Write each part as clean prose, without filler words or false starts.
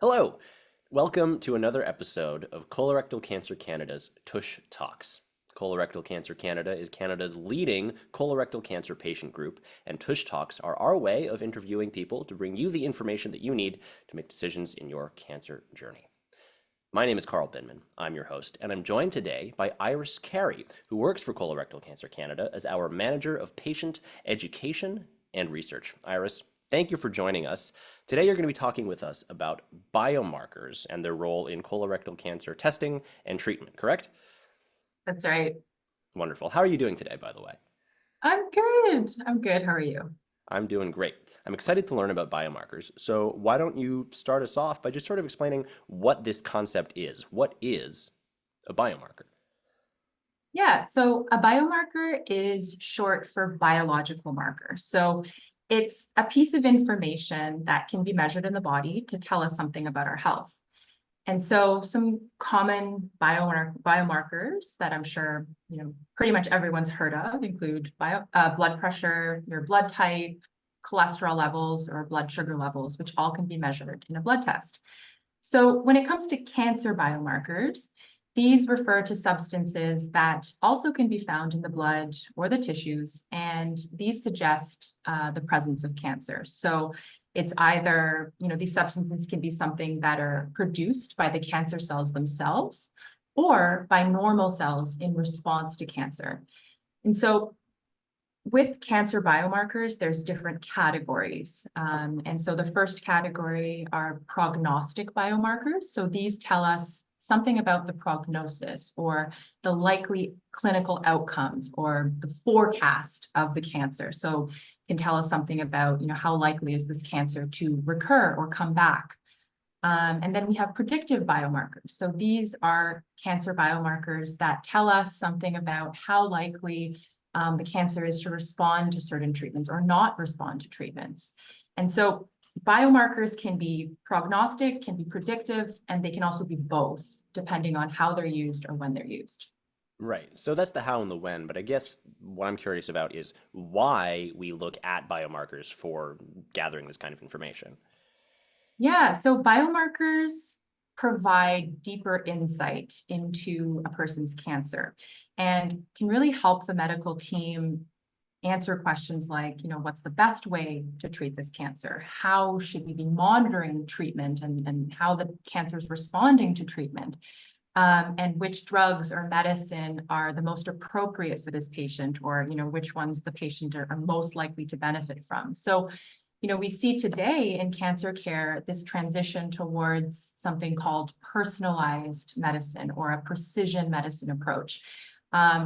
Hello. Welcome to another episode of Colorectal Cancer Canada's Tush Talks. Colorectal Cancer Canada is Canada's leading colorectal cancer patient group, and Tush Talks are our way of interviewing people to bring you the information that you need to make decisions in your cancer journey. My name is Carl Binman. I'm your host, and I'm joined today by Iris Carey, who works for Colorectal Cancer Canada as our Manager of Patient Education and Research. Iris, thank you for joining us. Today, you're going to be talking with us about biomarkers and their role in colorectal cancer testing and treatment, correct? That's right. Wonderful. How are you doing today, by the way? I'm good. I'm good. How are you? I'm doing great. I'm excited to learn about biomarkers. So, why don't you start us off by just sort of explaining what this concept is? What is a biomarker? Yeah, so a biomarker is short for biological marker. So it's a piece of information that can be measured in the body to tell us something about our health. And so some common biomarkers that I'm sure, pretty much everyone's heard of include blood pressure, your blood type, cholesterol levels, or blood sugar levels, which all can be measured in a blood test. So when it comes to cancer biomarkers, these refer to substances that also can be found in the blood or the tissues, and these suggest the presence of cancer. So it's either, these substances can be something that are produced by the cancer cells themselves or by normal cells in response to cancer. And so with cancer biomarkers, there's different categories. And so the first category are prognostic biomarkers. So these tell us something about the prognosis or the likely clinical outcomes or the forecast of the cancer. So it can tell us something about, how likely is this cancer to recur or come back. And then we have predictive biomarkers. So these are cancer biomarkers that tell us something about how likely the cancer is to respond to certain treatments or not respond to treatments. And so biomarkers can be prognostic, can be predictive, and they can also be both, depending on how they're used or when they're used. Right. So that's the how and the when, but I guess what I'm curious about is why we look at biomarkers for gathering this kind of information. Yeah, so biomarkers provide deeper insight into a person's cancer and can really help the medical team answer questions like, what's the best way to treat this cancer? How should we be monitoring treatment and how the cancer is responding to treatment? And which drugs or medicine are the most appropriate for this patient, or which ones the patient are most likely to benefit from. So we see today in cancer care this transition towards something called personalized medicine or a precision medicine approach,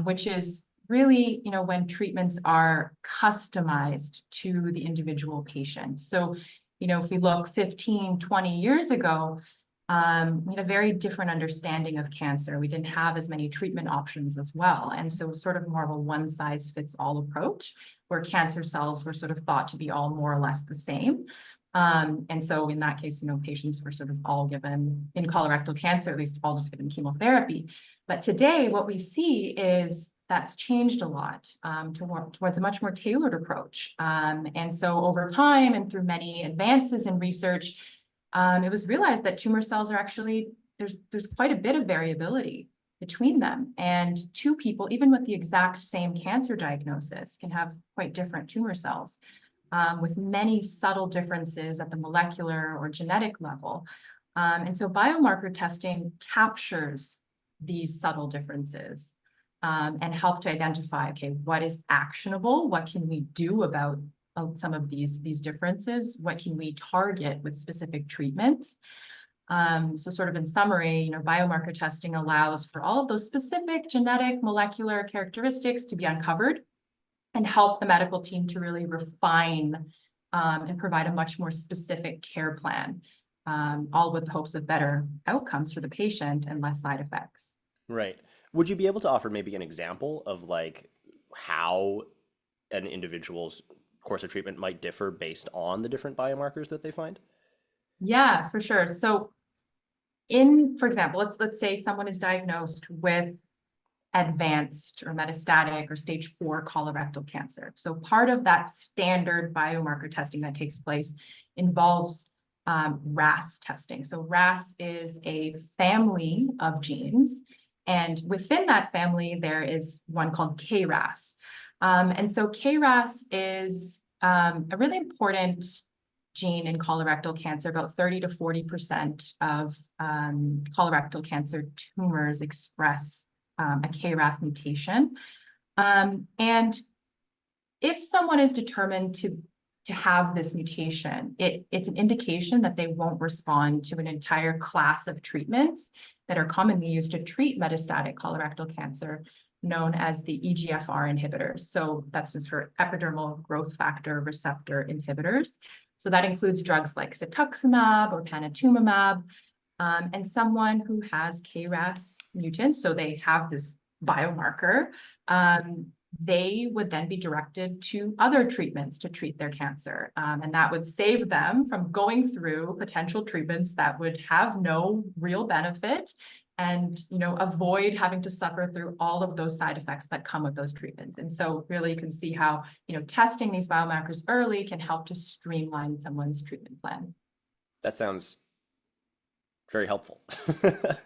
which is really, when treatments are customized to the individual patient. So, if we look 15, 20 years ago, we had a very different understanding of cancer. We didn't have as many treatment options as well. And so sort of more of a one size fits all approach where cancer cells were sort of thought to be all more or less the same. And so in that case, patients were sort of all given, in colorectal cancer, at least all just given chemotherapy. But today, what we see is that's changed a lot towards a much more tailored approach. And so over time and through many advances in research, it was realized that tumor cells are actually, there's quite a bit of variability between them. And two people, even with the exact same cancer diagnosis, can have quite different tumor cells with many subtle differences at the molecular or genetic level. And so biomarker testing captures these subtle differences and help to identify, okay, what is actionable? What can we do about some of these differences? What can we target with specific treatments? So sort of in summary, biomarker testing allows for all of those specific genetic molecular characteristics to be uncovered and help the medical team to really refine and provide a much more specific care plan, all with the hopes of better outcomes for the patient and less side effects. Right. Would you be able to offer maybe an example of like how an individual's course of treatment might differ based on the different biomarkers that they find? Yeah, for sure. So for example, let's say someone is diagnosed with advanced or metastatic or stage 4 colorectal cancer. So part of that standard biomarker testing that takes place involves RAS testing. So RAS is a family of genes, and within that family, there is one called KRAS. And so KRAS is a really important gene in colorectal cancer. About 30 to 40% of colorectal cancer tumors express a KRAS mutation. And if someone is determined to have this mutation, it's an indication that they won't respond to an entire class of treatments that are commonly used to treat metastatic colorectal cancer, known as the EGFR inhibitors. So that's just for epidermal growth factor receptor inhibitors. So that includes drugs like cetuximab or panitumumab, and someone who has KRAS mutant, so they have this biomarker, they would then be directed to other treatments to treat their cancer. And that would save them from going through potential treatments that would have no real benefit and, avoid having to suffer through all of those side effects that come with those treatments. And so really you can see how, testing these biomarkers early can help to streamline someone's treatment plan. That sounds very helpful.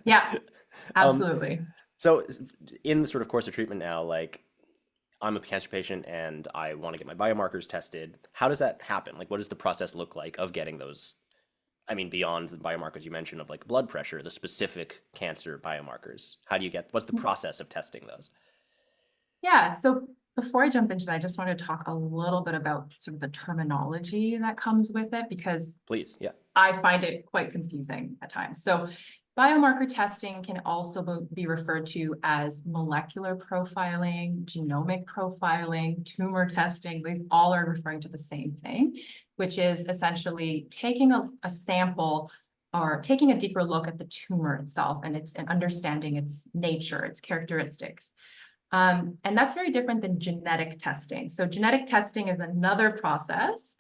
Yeah, Um, absolutely. so in the sort of course of treatment now, like I'm a cancer patient and I want to get my biomarkers tested. How does that happen? Like, what does the process look like of getting those? I mean, beyond the biomarkers you mentioned of like blood pressure, the specific cancer biomarkers. How do you get, what's the process of testing those? Yeah, so before I jump into that, I just want to talk a little bit about sort of the terminology that comes with it, because Please, yeah. I find it quite confusing at times. So biomarker testing can also be referred to as molecular profiling, genomic profiling, tumor testing. These all are referring to the same thing, which is essentially taking a sample or taking a deeper look at the tumor itself and understanding its nature, its characteristics. And that's very different than genetic testing. So genetic testing is another process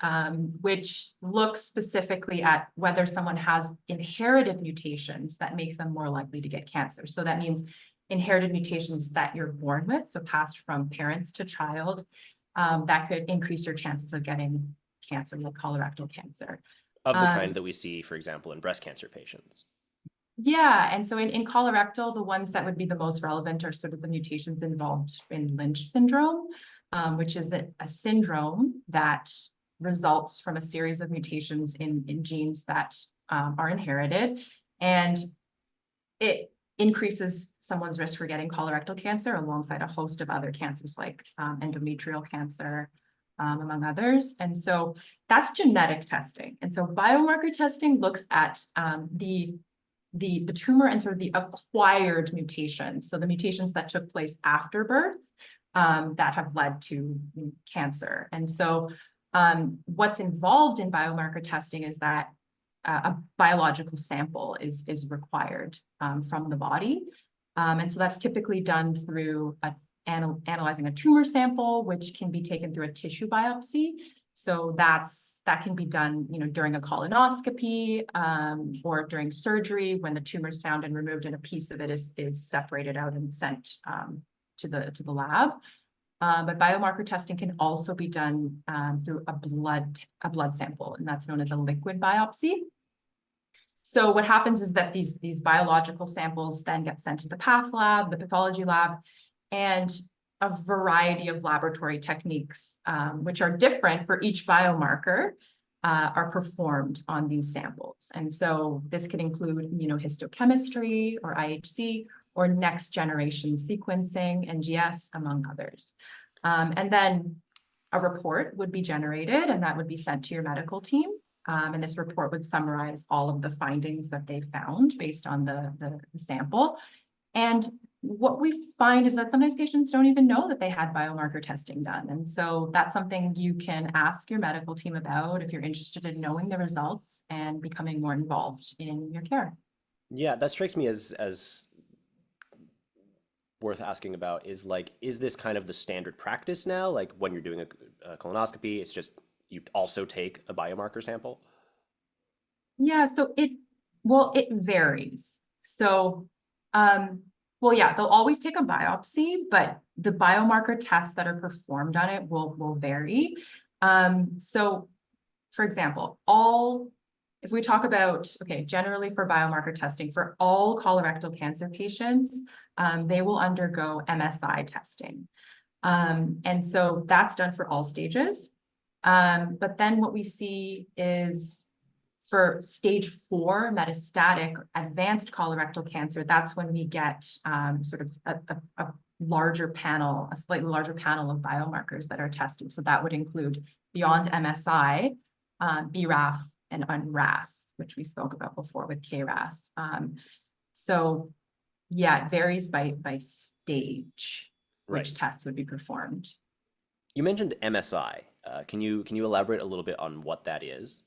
which looks specifically at whether someone has inherited mutations that make them more likely to get cancer. So that means inherited mutations that you're born with, so passed from parents to child, that could increase your chances of getting cancer, like colorectal cancer. Of the kind Um, that we see, for example, in breast cancer patients. Yeah, and so in colorectal, the ones that would be the most relevant are sort of the mutations involved in Lynch syndrome, which is a syndrome that results from a series of mutations in genes that are inherited, and it increases someone's risk for getting colorectal cancer alongside a host of other cancers like endometrial cancer, among others. And so that's genetic testing. And so biomarker testing looks at the tumor and sort of the acquired mutations. So the mutations that took place after birth that have led to cancer. And so what's involved in biomarker testing is that a biological sample is required from the body. And so that's typically done through analyzing a tumor sample, which can be taken through a tissue biopsy. So that can be done, during a colonoscopy or during surgery when the tumor is found and removed, and a piece of it is separated out and sent to the lab. But biomarker testing can also be done through a blood sample, and that's known as a liquid biopsy. So what happens is that these biological samples then get sent to the path lab, the pathology lab, and a variety of laboratory techniques, which are different for each biomarker, are performed on these samples. And so this could include immunohistochemistry or IHC or next generation sequencing, NGS, among others. And then a report would be generated and that would be sent to your medical team. And this report would summarize all of the findings that they found based on the sample. And what we find is that sometimes patients don't even know that they had biomarker testing done. And so that's something you can ask your medical team about if you're interested in knowing the results and becoming more involved in your care. Yeah, that strikes me as worth asking about is like, is this kind of the standard practice now? Like when you're doing a colonoscopy, it's just you also take a biomarker sample? Yeah, so it varies. So, well, yeah, they'll always take a biopsy, but the biomarker tests that are performed on it will vary. So, for example, all if we talk about, okay, generally for biomarker testing, for all colorectal cancer patients, they will undergo MSI testing. And so that's done for all stages. But then what we see is for stage 4 metastatic advanced colorectal cancer, that's when we get sort of a larger panel, a slightly larger panel of biomarkers that are tested. So that would include beyond MSI, BRAF, and NRAS, which we spoke about before with KRAS. So yeah, it varies by stage Right. which tests would be performed. You mentioned MSI. Can you elaborate a little bit on what that is?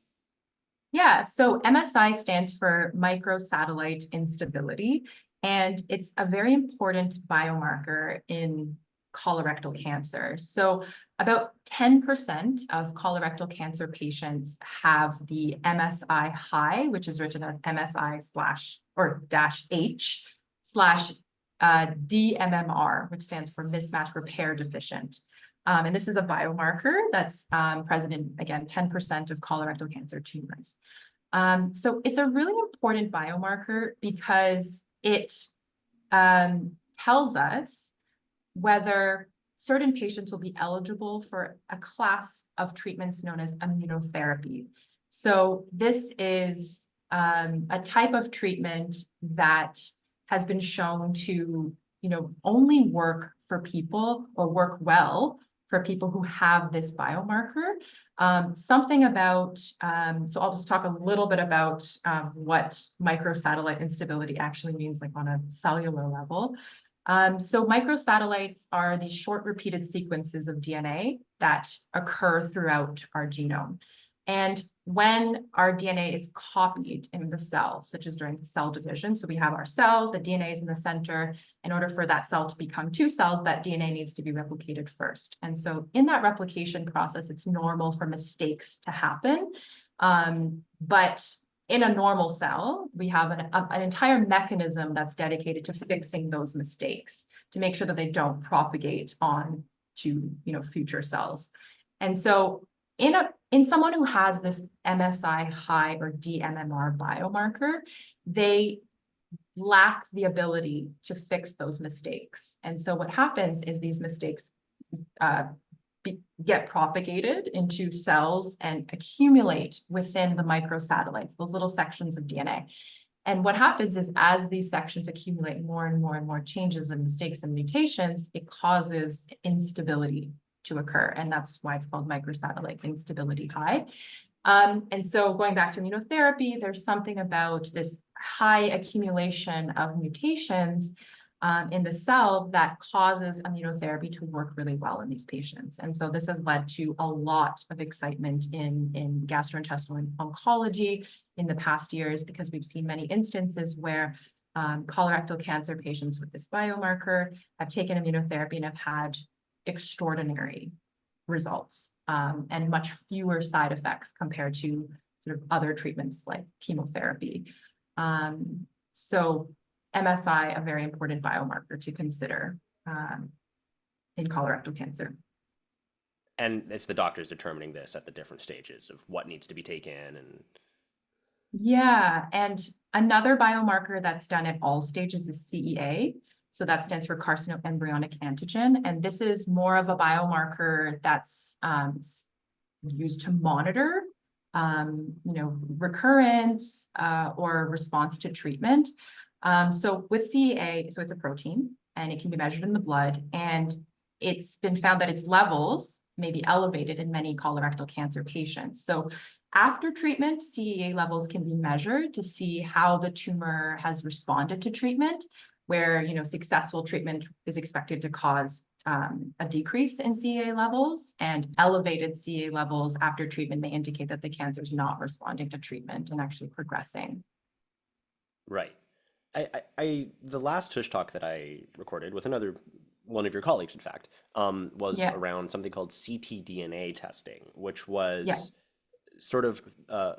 Yeah, so MSI stands for microsatellite instability, and it's a very important biomarker in colorectal cancer. So about 10% of colorectal cancer patients have the MSI high, which is written as MSI slash or dash H slash DMMR, which stands for mismatch repair deficient. And this is a biomarker that's present in, again, 10% of colorectal cancer tumors. So it's a really important biomarker because it tells us whether certain patients will be eligible for a class of treatments known as immunotherapy. So this is a type of treatment that has been shown to, only work for people or work well for people who have this biomarker. Something about, so I'll just talk a little bit about what microsatellite instability actually means, like on a cellular level. So microsatellites are these short repeated sequences of DNA that occur throughout our genome. And when our DNA is copied in the cell, such as during cell division, so we have our cell, the DNA is in the center. In order for that cell to become 2 cells, that DNA needs to be replicated first. And so in that replication process, it's normal for mistakes to happen. But in a normal cell, we have an entire mechanism that's dedicated to fixing those mistakes to make sure that they don't propagate on to future cells. And so in someone who has this MSI high or DMMR biomarker, they lack the ability to fix those mistakes. And so what happens is these mistakes get propagated into cells and accumulate within the microsatellites, those little sections of DNA. And what happens is as these sections accumulate more and more and more changes and mistakes and mutations, it causes instability to occur. And that's why it's called microsatellite instability high. And so going back to immunotherapy, there's something about this high accumulation of mutations in the cell that causes immunotherapy to work really well in these patients. And so this has led to a lot of excitement in gastrointestinal oncology in the past years, because we've seen many instances where colorectal cancer patients with this biomarker have taken immunotherapy and have had extraordinary results and much fewer side effects compared to sort of other treatments like chemotherapy. So MSI, a very important biomarker to consider in colorectal cancer. And it's the doctors determining this at the different stages of what needs to be taken and Yeah, and another biomarker that's done at all stages is CEA. So that stands for carcinoembryonic antigen. And this is more of a biomarker that's used to monitor, recurrence or response to treatment. So with CEA, so it's a protein and it can be measured in the blood. And it's been found that its levels may be elevated in many colorectal cancer patients. So after treatment, CEA levels can be measured to see how the tumor has responded to treatment, where successful treatment is expected to cause a decrease in CEA levels, and elevated CEA levels after treatment may indicate that the cancer is not responding to treatment and actually progressing. right. The last Tush talk that I recorded with one of your colleagues, in fact, was Yeah, around something called ctDNA testing, which yeah. was sort of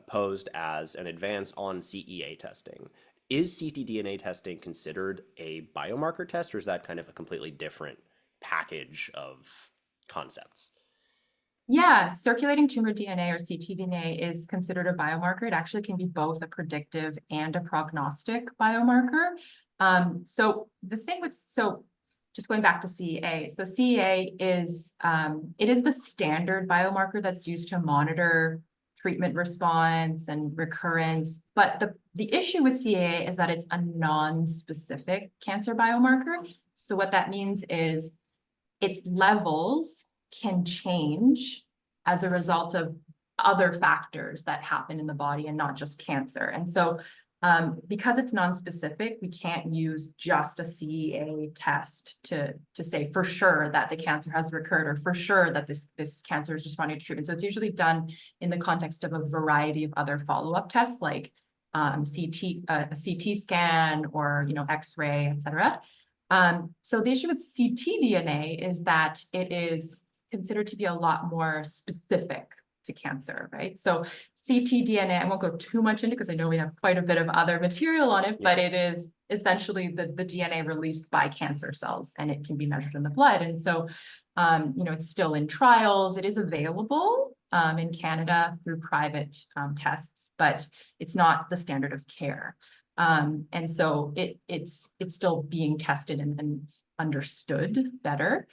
posed as an advance on CEA testing. Is ctDNA testing considered a biomarker test, or is that kind of a completely different package of concepts? Yeah, circulating tumor DNA or ctDNA is considered a biomarker. It actually can be both a predictive and a prognostic biomarker. So just going back to CEA. So CEA is it is the standard biomarker that's used to monitor treatment response and recurrence. But the issue with CEA is that it's a non-specific cancer biomarker. So what that means is its levels can change as a result of other factors that happen in the body and not just cancer. And so because it's non-specific, we can't use just a CEA test to say for sure that the cancer has recurred or for sure that this cancer is responding to treatment. So it's usually done in the context of a variety of other follow-up tests like a CT scan or X-ray, et cetera. So the issue with ctDNA is that it is considered to be a lot more specific to cancer, right? So ctDNA, I won't go too much into because I know we have quite a bit of other material on it, Yeah. but it is essentially the DNA released by cancer cells, and it can be measured in the blood. And so, it's still in trials. It is available in Canada through private tests, but it's not the standard of care. And so it's still being tested and understood better.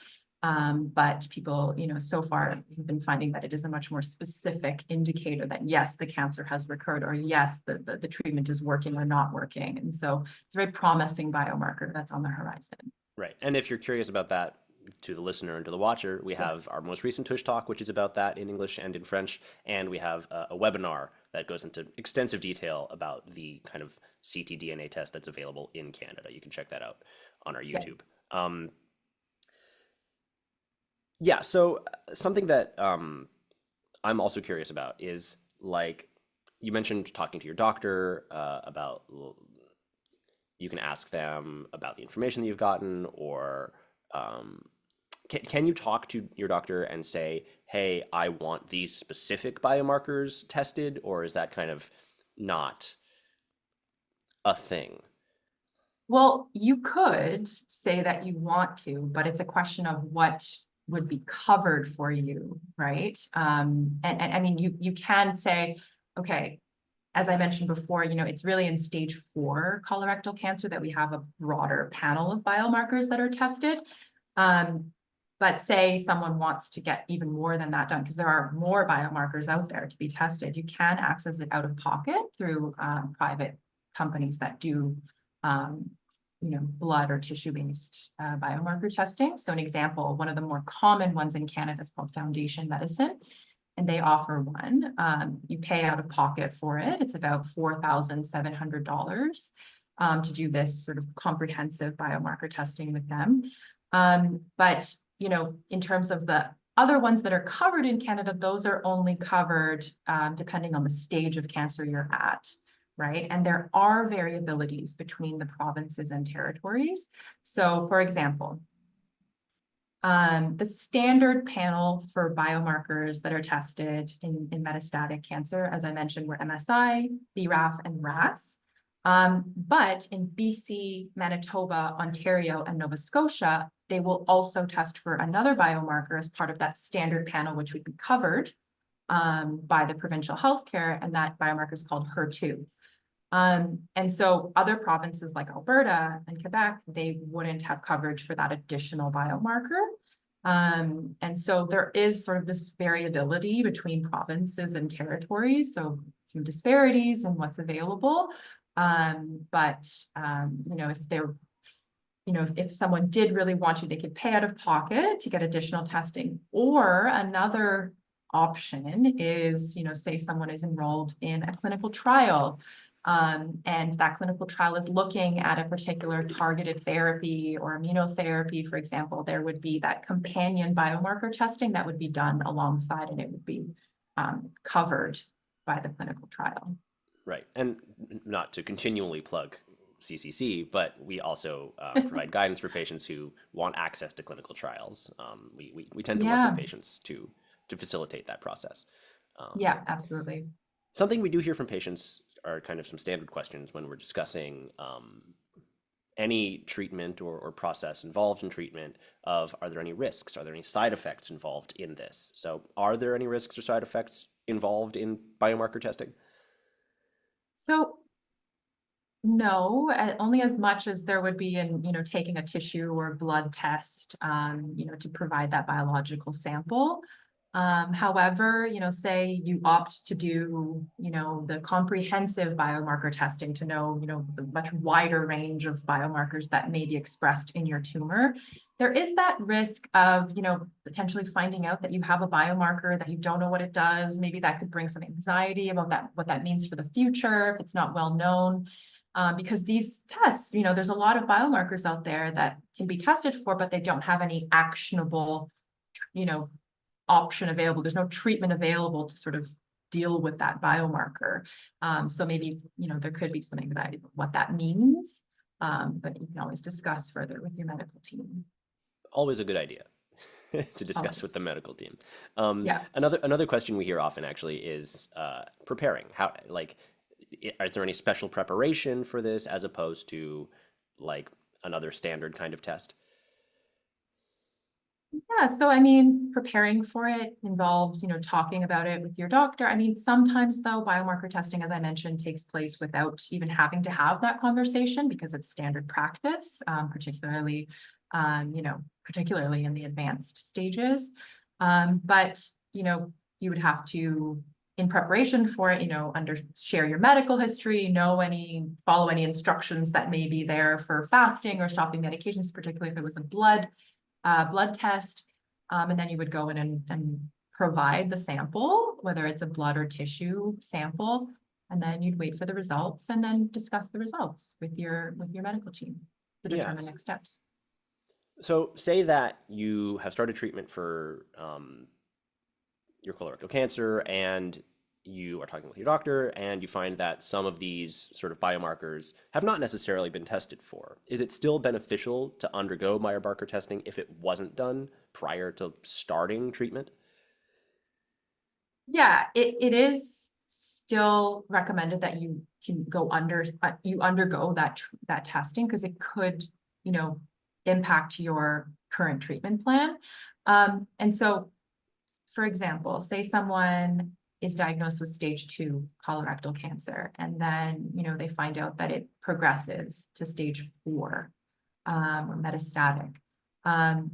But people, so far have been finding that it is a much more specific indicator that yes, the cancer has recurred, or yes, the treatment is working or not working. And so it's a very promising biomarker that's on the horizon. Right. And if you're curious about that, to the listener and to the watcher, we have Yes. our most recent Tush Talk, which is about that in English and in French. And we have a webinar that goes into extensive detail about the kind of ctDNA test that's available in Canada. You can check that out on our Yeah. YouTube. Yeah, so something that I'm also curious about is like you mentioned talking to your doctor about you can ask them about the information that you've gotten, or um, can you talk to your doctor and say, hey, I want these specific biomarkers tested, or is that kind of not a thing? Well, you could say that you want to, but it's a question of what would be covered for you, right? And I mean, you can say, okay, as I mentioned before, it's really in stage 4 colorectal cancer that we have a broader panel of biomarkers that are tested. But say someone wants to get even more than that done, because there are more biomarkers out there to be tested, you can access it out of pocket through private companies that do blood or tissue-based biomarker testing. So an example, one of the more common ones in Canada is called Foundation Medicine, and they offer one. You pay out of pocket for it. It's about $4,700 to do this sort of comprehensive biomarker testing with them. But in terms of the other ones that are covered in Canada, those are only covered depending on the stage of cancer you're at, right? And there are variabilities between the provinces and territories. So for example, the standard panel for biomarkers that are tested in metastatic cancer, as I mentioned, were MSI, BRAF, and RAS. But in BC, Manitoba, Ontario, and Nova Scotia, they will also test for another biomarker as part of that standard panel, which would be covered by the provincial healthcare, and that biomarker is called HER2. And so other provinces like Alberta and Quebec, they wouldn't have coverage for that additional biomarker. And so there is sort of this variability between provinces and territories, so some disparities in what's available. But if they're if someone did really want to, they could pay out of pocket to get additional testing. Or another option is, say someone is enrolled in a clinical trial, and that clinical trial is looking at a particular targeted therapy or immunotherapy, for example, there would be that companion biomarker testing that would be done alongside, and it would be covered by the clinical trial. Right. And not to continually plug CCC, but we also provide guidance for patients who want access to clinical trials. We tend to work with Yeah, patients to facilitate that process. yeah, absolutely. Something we do hear from patients are kind of some standard questions when we're discussing any treatment or process involved in treatment of are there any risks? Are there any side effects involved in this? So are there any risks or side effects involved in biomarker testing? So no, only as much as there would be in, taking a tissue or blood test, to provide that biological sample. However, say you opt to do, the comprehensive biomarker testing to know, the much wider range of biomarkers that may be expressed in your tumor. There is that risk of, potentially finding out that you have a biomarker that you don't know what it does. Maybe that could bring some anxiety about that, what that means for the future if it's not well known. Because these tests, there's a lot of biomarkers out there that can be tested for, but they don't have any actionable, option available. There's no treatment available to sort of deal with that biomarker. So maybe, there could be some anxiety about what that means, but you can always discuss further with your medical team. Always a good idea to discuss with Always. the medical team. Yeah. Another question we hear often actually is preparing. How like is there any special preparation for this as opposed to like another standard kind of test? Yeah, so I mean, preparing for it involves, talking about it with your doctor. I mean, sometimes though, biomarker testing, as I mentioned, takes place without even having to have that conversation because it's standard practice, particularly in the advanced stages. But, you would have to, in preparation for it, share your medical history, follow any instructions that may be there for fasting or stopping medications, particularly if it was a blood test. And then you would go in and provide the sample, whether it's a blood or tissue sample, and then you'd wait for the results and then discuss the results with your medical team to determine Yes. next steps. So say that you have started treatment for your colorectal cancer and you are talking with your doctor and you find that some of these sort of biomarkers have not necessarily been tested for. Is it still beneficial to undergo biomarker testing if it wasn't done prior to starting treatment? Yeah, it is still recommended that you undergo that testing because it could, you know, impact your current treatment plan. And so, for example, say someone is diagnosed with stage 2 colorectal cancer, and then, they find out that it progresses to stage 4, or metastatic. Um,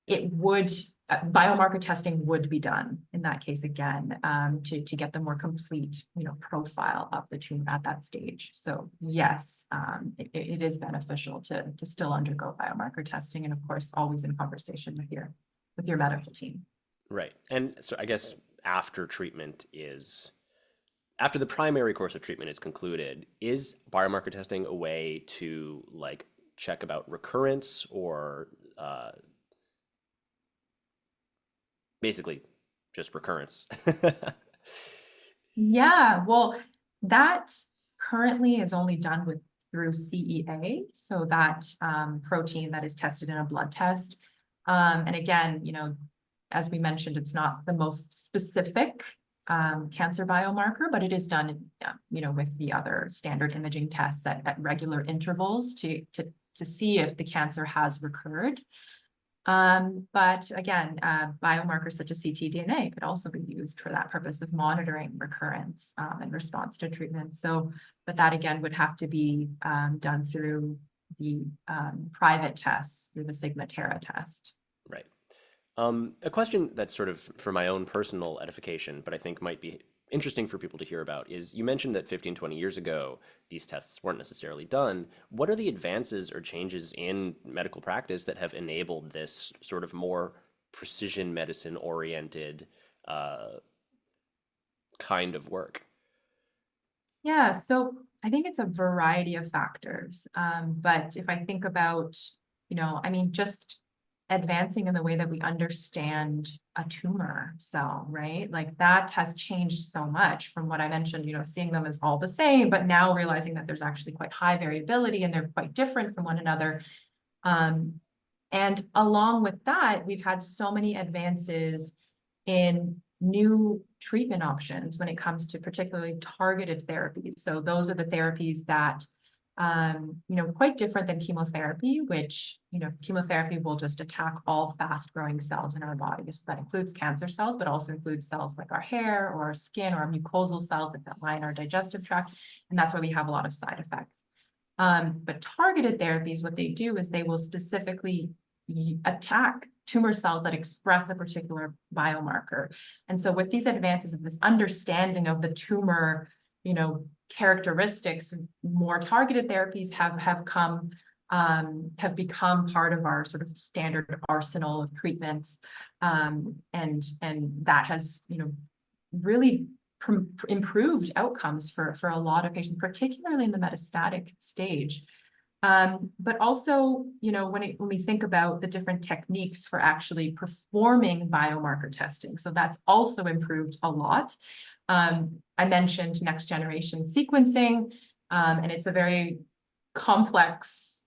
it would Biomarker testing would be done in that case again, to get the more complete, profile of the tumor at that stage. So yes, it is beneficial to still undergo biomarker testing, and of course, always in conversation with your medical team. Right. And so I guess after the primary course of treatment is concluded, is biomarker testing a way to like check about recurrence or basically just recurrence? Yeah, well, that currently is only done through CEA, so that protein that is tested in a blood test. And again, as we mentioned, it's not the most specific cancer biomarker, but it is done, with the other standard imaging tests at regular intervals to see if the cancer has recurred. But again, biomarkers such as ctDNA could also be used for that purpose of monitoring recurrence in response to treatment. So, but that again would have to be done through the private tests, through the Signatera test. Right. A question that's sort of for my own personal edification, but I think might be interesting for people to hear about is you mentioned that 15, 20 years ago, these tests weren't necessarily done. What are the advances or changes in medical practice that have enabled this sort of more precision medicine oriented kind of work? Yeah, so I think it's a variety of factors. But if I think about, I mean, just advancing in the way that we understand a tumor cell, right? Like that has changed so much from what I mentioned, seeing them as all the same, but now realizing that there's actually quite high variability and they're quite different from one another. And along with that, we've had so many advances in new treatment options when it comes to particularly targeted therapies. So those are the therapies that quite different than chemotherapy, which, chemotherapy will just attack all fast-growing cells in our bodies. So that includes cancer cells, but also includes cells like our hair or our skin or our mucosal cells that line our digestive tract. And that's why we have a lot of side effects. But targeted therapies, what they do is they will specifically attack tumor cells that express a particular biomarker. And so with these advances of this understanding of the tumor, characteristics, more targeted therapies have become part of our sort of standard arsenal of treatments. And that has, really improved outcomes for a lot of patients, particularly in the metastatic stage. But also, when we think about the different techniques for actually performing biomarker testing, so that's also improved a lot. I mentioned next generation sequencing, and it's a very complex,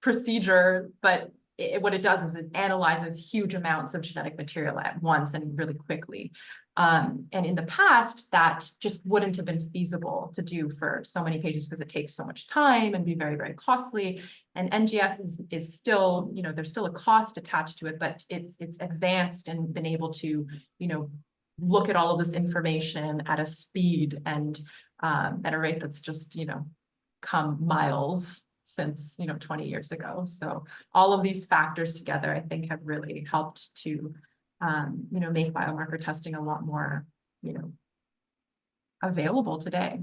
procedure, but what it does is it analyzes huge amounts of genetic material at once and really quickly. And in the past, that just wouldn't have been feasible to do for so many patients because it takes so much time and be very, very costly. And NGS is still, there's still a cost attached to it, but it's advanced and been able to, look at all of this information at a speed and at a rate that's just, come miles since 20 years ago. So all of these factors together, I think, have really helped to make biomarker testing a lot more available today.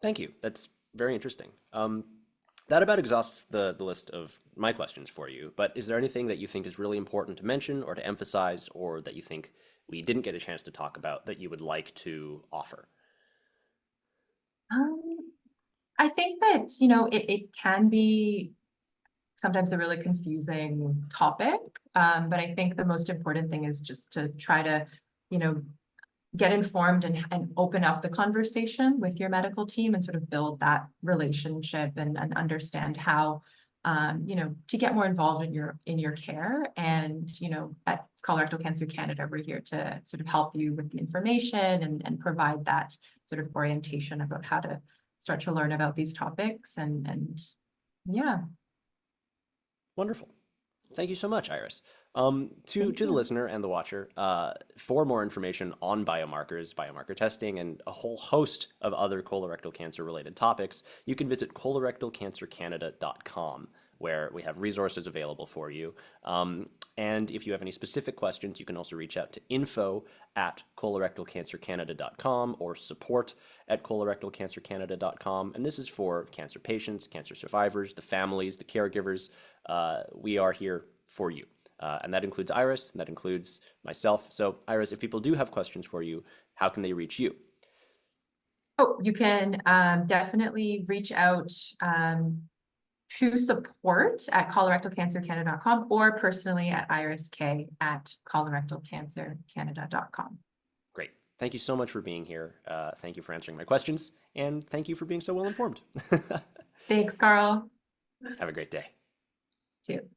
Thank you. That's very interesting. That about exhausts the list of my questions for you, but is there anything that you think is really important to mention or to emphasize, or that you think we didn't get a chance to talk about that you would like to offer? Um, I think that, it can be sometimes a really confusing topic. But I think the most important thing is just to try to, get informed and open up the conversation with your medical team and sort of build that relationship and understand how, to get more involved in your care. And, at Colorectal Cancer Canada, we're here to sort of help you with the information and provide that sort of orientation about how to start to learn about these topics. And yeah. Wonderful. Thank you so much, Iris. To Thank the you. listener and the watcher, for more information on biomarkers, biomarker testing, and a whole host of other colorectal cancer related topics, you can visit colorectalcancercanada.com, where we have resources available for you. And if you have any specific questions, you can also reach out to info@colorectalcancercanada.com or support@colorectalcancercanada.com. And this is for cancer patients, cancer survivors, the families, the caregivers. We are here for you. And that includes Iris, and that includes myself. So Iris, if people do have questions for you, how can they reach you? Oh, you can definitely reach out to support at colorectalcancercanada.com or personally at irisk@colorectalcancercanada.com. Great. Thank you so much for being here. Thank you for answering my questions, and thank you for being so well informed. Thanks, Carl. Have a great day. Too.